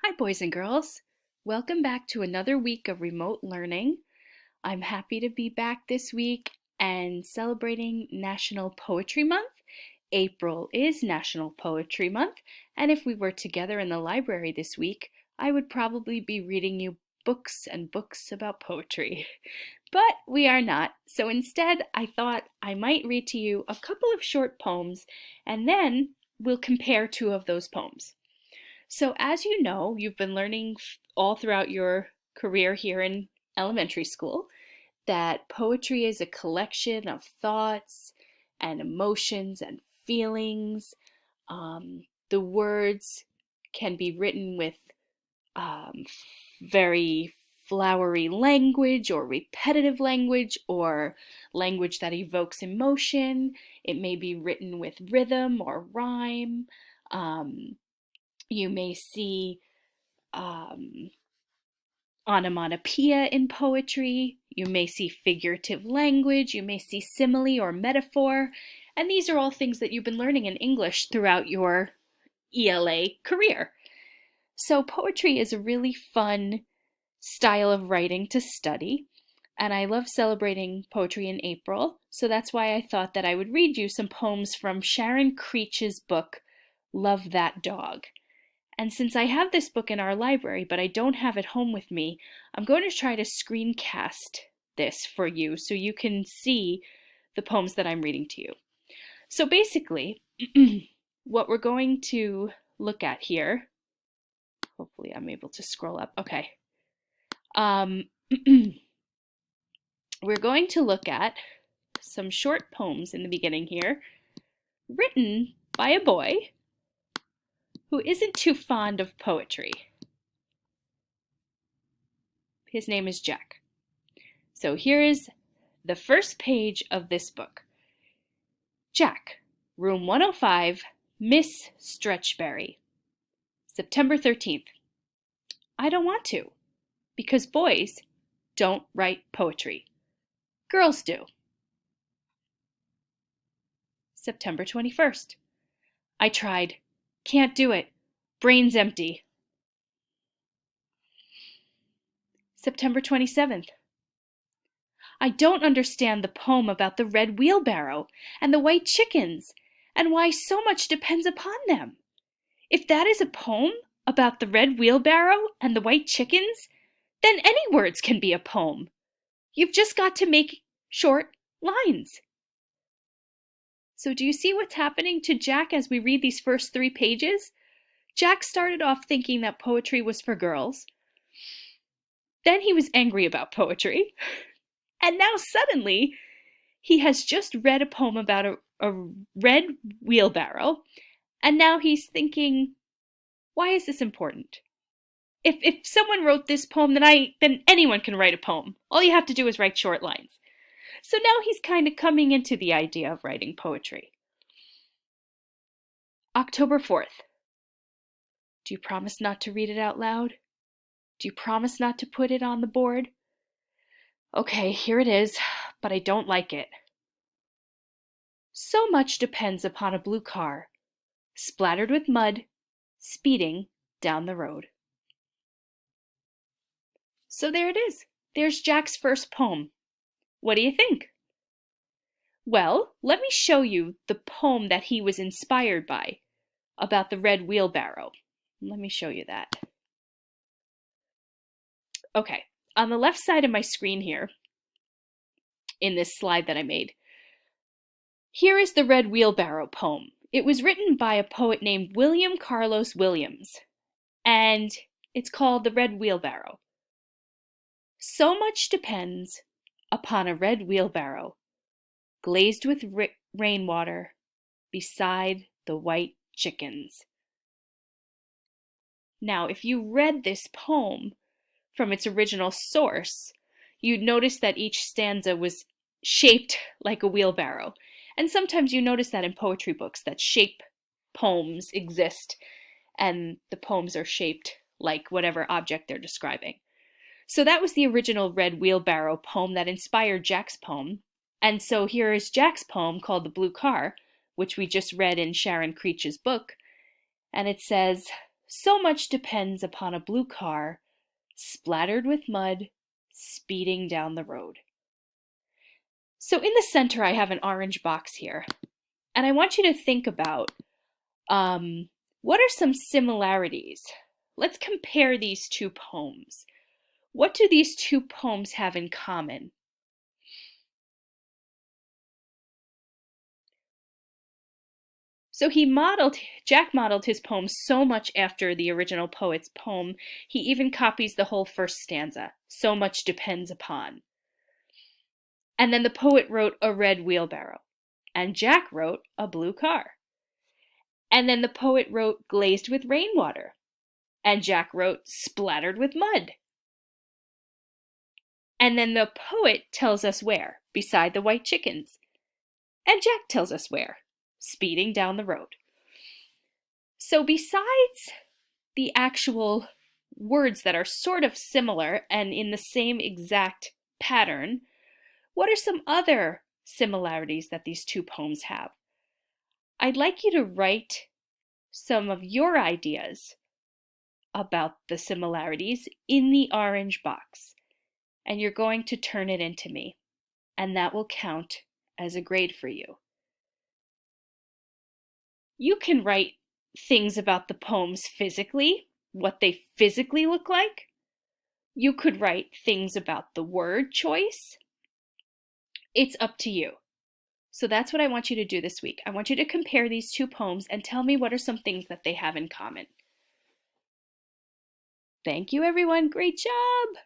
Hi, boys and girls. Welcome back to another week of remote learning. I'm happy to be back this week and celebrating National Poetry Month. April is National Poetry Month, and if we were together in the library this week, I would probably be reading you books and books about poetry. But we are not, so instead I thought I might read to you a couple of short poems, and then we'll compare two of those poems. So, as you know, you've been learning all throughout your career here in elementary school that poetry is a collection of thoughts and emotions and feelings. The words can be written with um, very flowery language or repetitive language or language that evokes emotion. It may be written with rhythm or rhyme. You may see um, onomatopoeia in poetry. You may see figurative language. You may see simile or metaphor. And these are all things that you've been learning in English throughout your ELA career. So, poetry is a really fun style of writing to study. And I love celebrating poetry in April. So that's why I thought that I would read you some poems from Sharon Creech's book, Love That Dog. And since I have this book in our library, but I don't have it home with me, I'm going to try to screencast this for you so you can see the poems that I'm reading to you. So basically, what we're going to look at here, hopefully I'm able to scroll up. Okay. We're going to look at some short poems in the beginning here, written by a boy who isn't too fond of poetry. His name is Jack. So here is the first page of this book. Jack, room 105, Miss Stretchberry. September 13th. I don't want to, because boys don't write poetry. Girls do. September 21st. I tried. Can't do it. Brain's empty. September 27th. I don't understand the poem about the red wheelbarrow and the white chickens and why so much depends upon them. If that is a poem about the red wheelbarrow and the white chickens, then any words can be a poem. You've just got to make short lines. So do you see what's happening to Jack as we read these first 3 pages? Jack started off thinking that poetry was for girls. Then he was angry about poetry. And now suddenly he has just read a poem about a red wheelbarrow. And now he's thinking, why is this important? If someone wrote this poem, then anyone can write a poem. All you have to do is write short lines. So now he's kind of coming into the idea of writing poetry. October 4th. Do you promise not to read it out loud? Do you promise not to put it on the board? Okay, here it is, but I don't like it. So much depends upon a blue car, splattered with mud, speeding down the road. So there it is. There's Jack's first poem. What do you think? Well, let me show you the poem that he was inspired by about the red wheelbarrow. Let me show you that. Okay, on the left side of my screen here, in this slide that I made, here is the red wheelbarrow poem. It was written by a poet named William Carlos Williams, and it's called The Red Wheelbarrow. So much depends upon a red wheelbarrow, glazed with rainwater, beside the white chickens. Now, if you read this poem from its original source, you'd notice that each stanza was shaped like a wheelbarrow. And sometimes you notice that in poetry books, that shape poems exist, and the poems are shaped like whatever object they're describing. So that was the original red wheelbarrow poem that inspired Jack's poem. And so here is Jack's poem called The Blue Car, which we just read in Sharon Creech's book. And it says, So much depends upon a blue car, splattered with mud, speeding down the road. So in the center, I have an orange box here. And I want you to think about what are some similarities? Let's compare these two poems. What do these two poems have in common? So Jack modeled his poem so much after the original poet's poem, he even copies the whole first stanza. So much depends upon. And then the poet wrote a red wheelbarrow, and Jack wrote a blue car. And then the poet wrote glazed with rainwater, and Jack wrote splattered with mud. And then the poet tells us where, beside the white chickens. And Jack tells us where, speeding down the road. So besides the actual words that are sort of similar and in the same exact pattern, what are some other similarities that these two poems have? I'd like you to write some of your ideas about the similarities in the orange box, and you're going to turn it into me, and that will count as a grade for you. You can write things about the poems physically, what they physically look like. You could write things about the word choice. It's up to you. So that's what I want you to do this week. I want you to compare these two poems and tell me what are some things that they have in common. Thank you, everyone. Great job!